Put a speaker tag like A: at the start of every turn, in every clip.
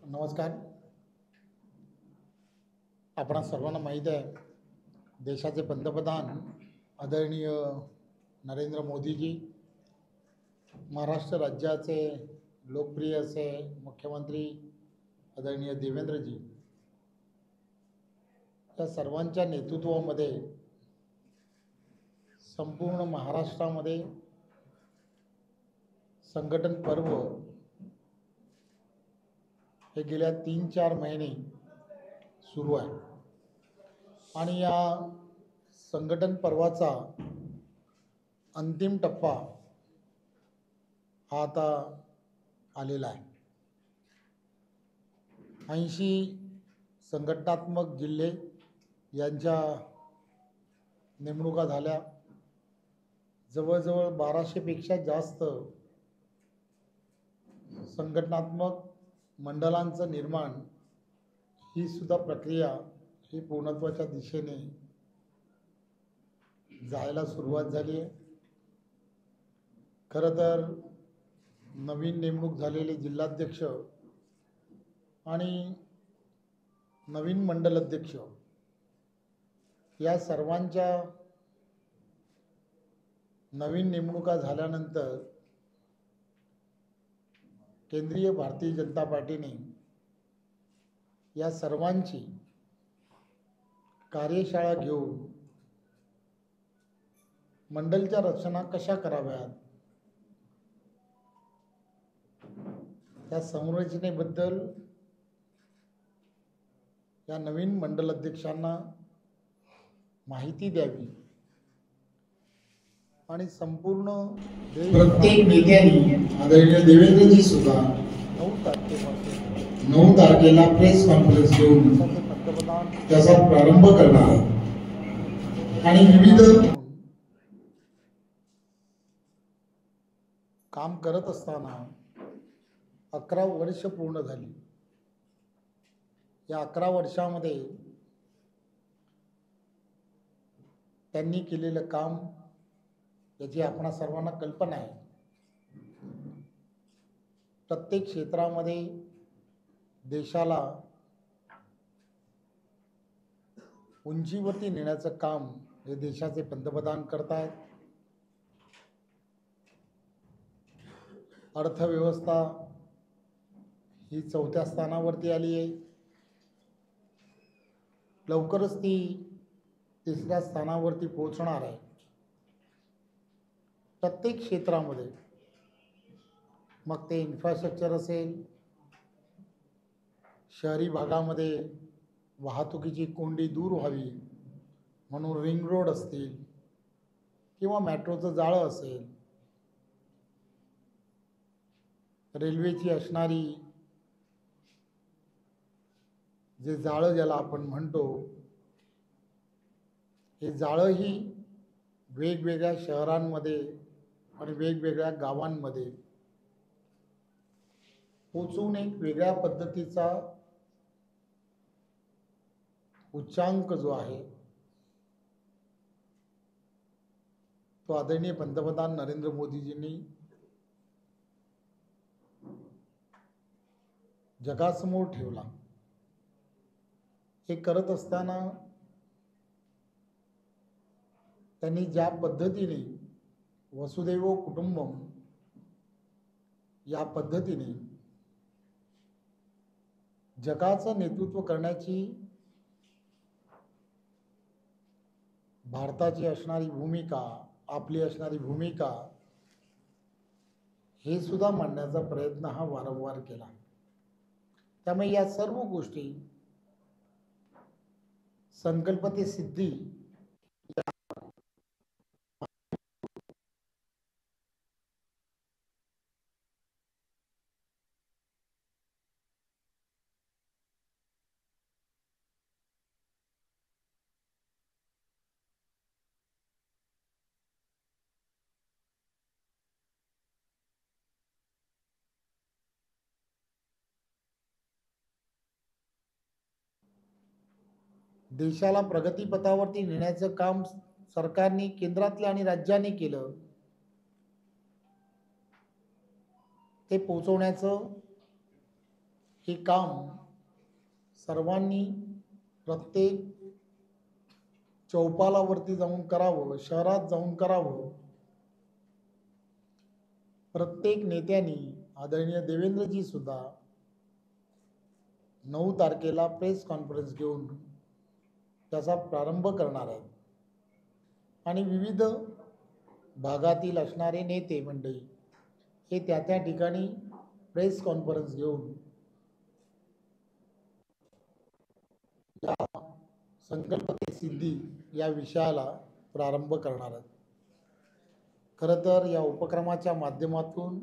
A: नमस्कार. आपण सर्वांना माहीत आहे, देशाचे पंतप्रधान आदरणीय नरेंद्र मोदीजी, महाराष्ट्र राज्याचे लोकप्रिय असे मुख्यमंत्री आदरणीय देवेंद्रजी, या सर्वांच्या नेतृत्वामध्ये संपूर्ण महाराष्ट्रामध्ये संघटन पर्व हे गेल्या 3-4 महिने सुरू आहे आणि या संघटन पर्वाचा अंतिम टप्पा हा आता आलेला आहे. 80 संघटनात्मक जिल्हे यांच्या नेमणुका झाल्या. जवळजवळ 1200 पेक्षा जास्त संघटनात्मक मंडळांचं निर्माण ही सुद्धा प्रक्रिया ही पूर्णत्वाच्या दिशेने जायला सुरुवात झाली आहे. खरं तर नवीन नेमणूक झालेले जिल्हाध्यक्ष आणि नवीन मंडल अध्यक्ष या सर्वांच्या नवीन नेमणुका झाल्यानंतर केंद्रीय भारतीय जनता पार्टीने या सर्वांची कार्यशाळा घेऊन मंडलच्या रचना कशा कराव्यात, त्या संरचनेबद्दल या नवीन मंडल अध्यक्षांना माहिती द्यावी आणि संपूर्ण प्रत्येक नेत्यांनी आदरणीय देवेंद्रजी सुद्धा 9 तारखेला प्रेस कॉन्फरन्स घेऊन त्याचा प्रारंभ करणार आणि विविध काम करत असताना 11 वर्ष पूर्ण झाली. या 11 वर्षामध्ये त्यांनी केलेलं काम याची आपणा सर्वांना कल्पना आहे. प्रत्येक क्षेत्रामध्ये देशाला उंचीवरती नेण्याचं काम हे देशाचे पंतप्रधान करतायत. अर्थव्यवस्था ही 4थ्या स्थानावरती आली आहे. लवकरच ती 3ऱ्या स्थानावरती पोहोचणार आहे. प्रत्येक क्षेत्रामध्ये, मग ते इन्फ्रास्ट्रक्चर असेल, शहरी भागामध्ये वाहतुकीची कोंडी दूर व्हावी म्हणून रिंग रोड असतील किंवा मेट्रोचं जाळं असेल, रेल्वेची असणारी जे जाळं ज्याला आपण म्हणतो, हे जाळंही वेगवेगळ्या शहरांमध्ये आणि वेगवेगळ्या गावांमध्ये पोचवून एक वेगळ्या पद्धतीचा उच्चांक जो आहे तो आदरणीय पंतप्रधान नरेंद्र मोदीजींनी जगासमोर ठेवला. हे करत असताना त्यांनी ज्या पद्धतीने वसुदैव कुटुंबम या पद्धतीने जगाचं नेतृत्व करण्याची भारताची असणारी भूमिका, आपली असणारी भूमिका हे सुद्धा मांडण्याचा प्रयत्न हा वारंवार केला. त्यामुळे या सर्व गोष्टी संकल्प ते सिद्धी देशाला प्रगतीपथावरती नेण्याचं काम सरकारने, केंद्रातल्या आणि राज्यांनी केलं. ते पोहोचवण्याचं हे काम सर्वांनी प्रत्येक चौपालावरती जाऊन करावं, शहरात जाऊन करावं. प्रत्येक नेत्यांनी, आदरणीय देवेंद्रजी सुद्धा 9 तारखेला प्रेस कॉन्फरन्स घेऊन त्याचा प्रारंभ करणार आहेत. आणि विविध भागातील असणारे नेते मंडळी हे त्या ठिकाणी प्रेस कॉन्फरन्स घेऊन या संकल्प सिद्धी या विषयाला प्रारंभ करणार आहेत. खरं तर या उपक्रमाच्या माध्यमातून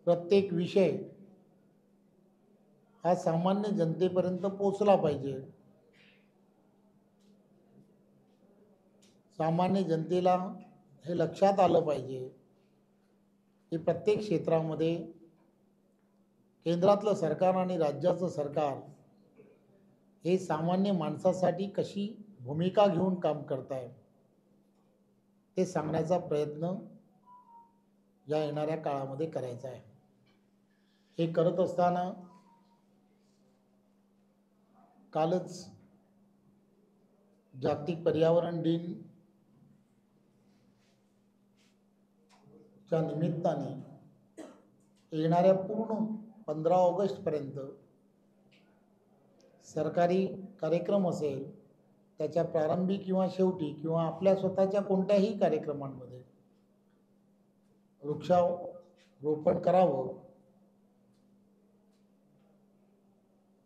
A: प्रत्येक विषय हा सामान्य जनतेपर्यंत पोचला पाहिजे. सामान्य जनतेला हे लक्षात आलं पाहिजे की प्रत्येक क्षेत्रामध्ये केंद्रातलं सरकार आणि राज्याचं सरकार हे सामान्य माणसासाठी कशी भूमिका घेऊन काम करत आहे ते सांगण्याचा प्रयत्न या येणाऱ्या काळामध्ये करायचा आहे. हे करत असताना कालच जागतिक पर्यावरण दिन च्या निमित्ताने येणाऱ्या पूर्ण 15 ऑगस्टपर्यंत सरकारी कार्यक्रम असेल त्याच्या प्रारंभी किंवा शेवटी किंवा आपल्या स्वतःच्या कोणत्याही कार्यक्रमांमध्ये वृक्षारोपण करावं.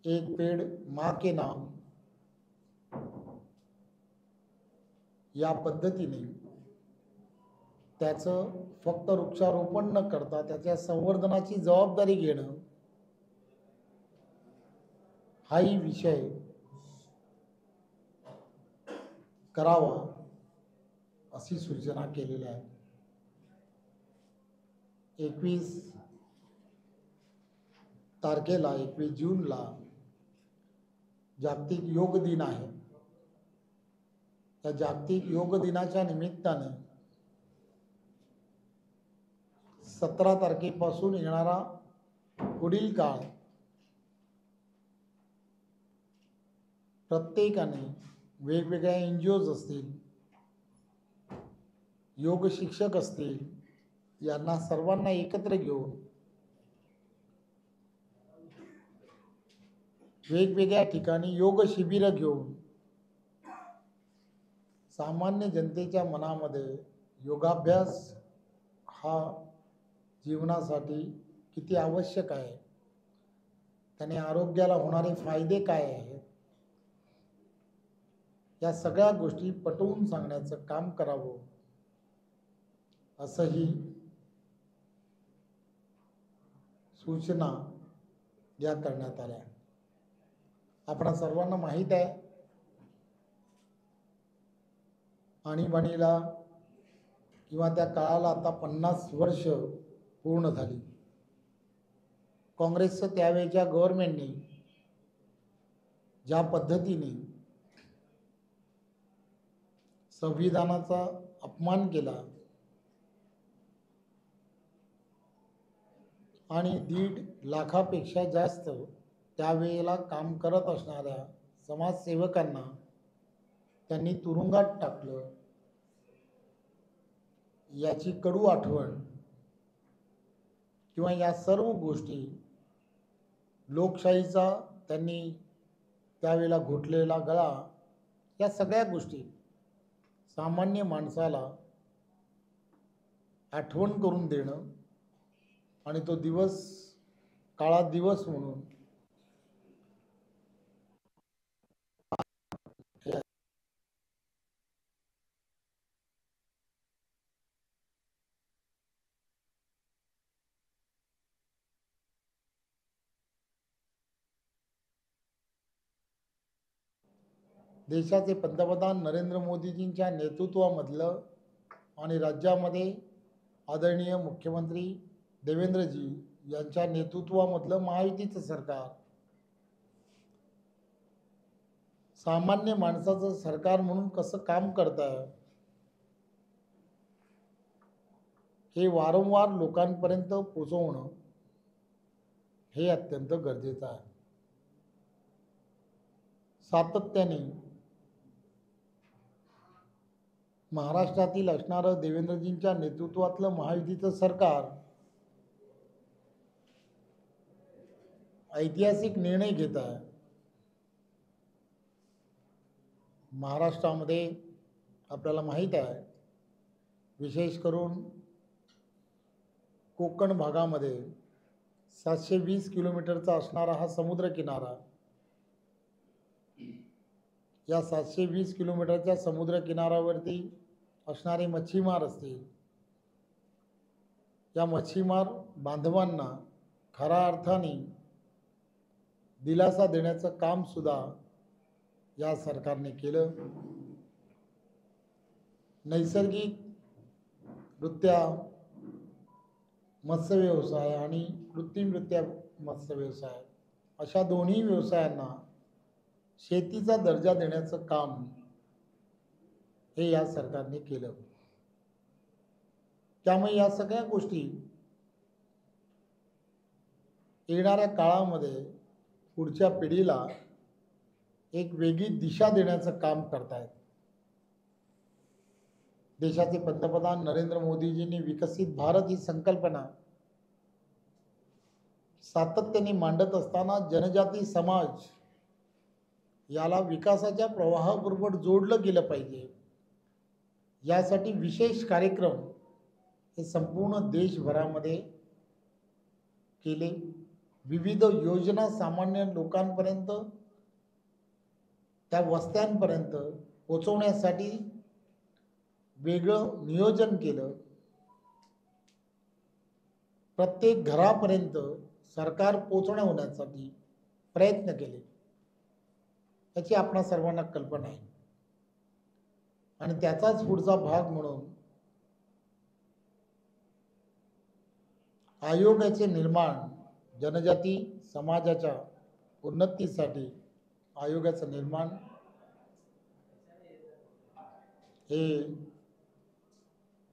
A: एक पेड़ माँ के नाम या पद्धतीने त्याचं फक्त वृक्षारोपण न करता त्याच्या संवर्धनाची जबाबदारी घेणं हाही विषय करावा अशी सूचना केलेली आहे. 21 तारखेला 21 जूनला जागतिक योग दिन आहे. त्या जागतिक योग दिनाच्या निमित्ताने 17 तारखेपासून येणारा पुढील काळ प्रत्येकाने वेगवेगळ्या NGOज असतील, योग शिक्षक असतील, यांना सर्वांना एकत्र घेऊन वेगवेगळ्या ठिकाणी योग शिबिर घेऊन सामान्य जनतेच्या मनामध्ये योगाभ्यास हा जीवनासाठी किती आवश्यक आहे, त्याने आरोग्याला होणारे फायदे काय आहेत, या सगळ्या गोष्टी पटवून सांगण्याचं काम करावं असंही सूचना या करण्यात आल्या. आपणा सर्वांना माहीत आहे आणीबाणीला किंवा त्या काळाला आता 50 वर्ष पूर्ण झाली. काँग्रेसचं त्यावेळच्या गव्हर्नमेंटने ज्या पद्धतीने संविधानाचा अपमान केला आणि 1.5 लाखापेक्षा जास्त त्यावेळेला काम करत असणाऱ्या समाजसेवकांना त्यांनी तुरुंगात टाकलं, याची कडू आठवण किंवा या सर्व गोष्टी लोकशाहीचा त्यांनी त्यावेळेला घोटलेला गळा, या सगळ्या गोष्टी सामान्य माणसाला आठवण करून देणं आणि तो दिवस काळा दिवस म्हणून देशाचे पंतप्रधान नरेंद्र मोदीजींच्या नेतृत्वामधलं आणि राज्यामध्ये आदरणीय मुख्यमंत्री देवेंद्रजी यांच्या नेतृत्वामधलं महायुतीचं सरकार सामान्य माणसाचं सरकार म्हणून कसं काम करत आहे हे वारंवार लोकांपर्यंत पोहोचवणं हे अत्यंत गरजेचं आहे. सातत्याने महाराष्ट्रातील असणारं देवेंद्रजींच्या नेतृत्वातलं महायुतीचं सरकार ऐतिहासिक निर्णय घेत आहे. महाराष्ट्रामध्ये आपल्याला माहीत आहे, विशेष करून कोकण भागामध्ये 720 किलोमीटरचा असणारा हा समुद्रकिनारा, या 720 किलोमीटरच्या समुद्रकिनाऱ्यावरती असणारे मच्छीमार असतील, या मच्छीमार बांधवांना खऱ्या अर्थाने दिलासा देण्याचं काम सुद्धा या सरकारने केलं. नैसर्गिकरित्या मत्स्य व्यवसाय आणि कृत्रिमरित्या मत्स्य व्यवसाय अशा दोन्ही व्यवसायांना शेतीचा दर्जा देण्याचं काम हे या सरकारने केलं. त्यामुळे या सगळ्या गोष्टी येणाऱ्या काळामध्ये पुढच्या पिढीला एक वेगळी दिशा देण्याचं काम करतायत. देशाचे पंतप्रधान नरेंद्र मोदीजींनी विकसित भारत ही संकल्पना सातत्याने मांडत असताना जनजाती समाज याला विकासाच्या प्रवाहाबरोबर जोडलं गेलं पाहिजे, यासाठी विशेष कार्यक्रम हे संपूर्ण देशभरामध्ये केले. विविध योजना सामान्य लोकांपर्यंत, त्या वस्त्यांपर्यंत पोहोचवण्यासाठी वेगळं नियोजन केलं. प्रत्येक घरापर्यंत सरकार पोहोचवण्यासाठी प्रयत्न केले. याची आपणा सर्वांना कल्पना आहे. आणि त्याचाच पुढचा भाग म्हणून आयोगाचे निर्माण, जनजाती समाजाच्या उन्नतीसाठी आयोगाचं निर्माण हे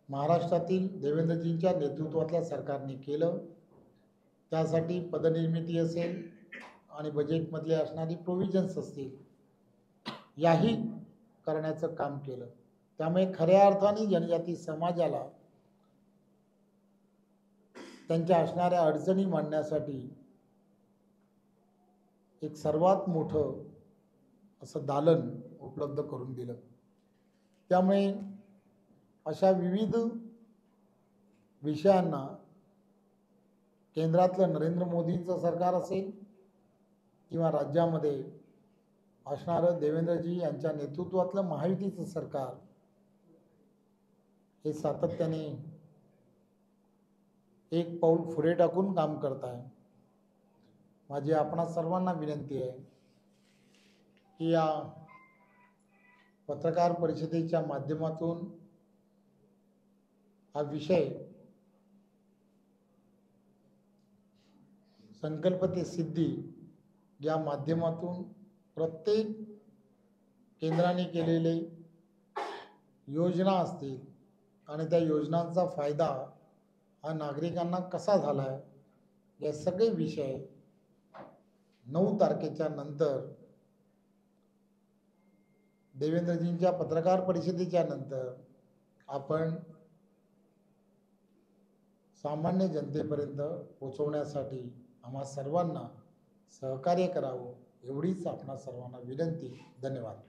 A: महाराष्ट्रातील देवेंद्रजींच्या नेतृत्वातल्या सरकारने केलं. त्यासाठी पदनिर्मिती असेल आणि बजेटमधले असणारी प्रोव्हिजन्स असतील, याही करण्याचं काम केलं. त्यामुळे खऱ्या अर्थाने जनजाती समाजाला त्यांच्या असणाऱ्या अडचणी मांडण्यासाठी एक सर्वात मोठं असं दालन उपलब्ध करून दिलं. त्यामुळे अशा विविध विषयांना केंद्रातलं नरेंद्र मोदींचं सरकार असेल किंवा राज्यामध्ये असणारं देवेंद्रजी यांच्या नेतृत्वातलं महायुतीचं सरकार हे सातत्याने एक पाऊल पुढे टाकून काम करत आहे. माझी आपणा सर्वांना विनंती आहे की या पत्रकार परिषदेच्या माध्यमातून हा विषय संकल्प ते सिद्धी या माध्यमातून प्रत्येक केंद्राने केलेले योजना असतील आणि त्या योजनांचा फायदा हा नागरिकांना कसा झाला आहे, हे सगळे विषय 9 तारखेच्या नंतर देवेंद्रजींच्या पत्रकार परिषदेच्या नंतर आपण सामान्य जनतेपर्यंत पोहोचवण्यासाठी आम्हा सर्वांना सहकार्य करावं, एवढीच आपणा सर्वांना विनंती. धन्यवाद.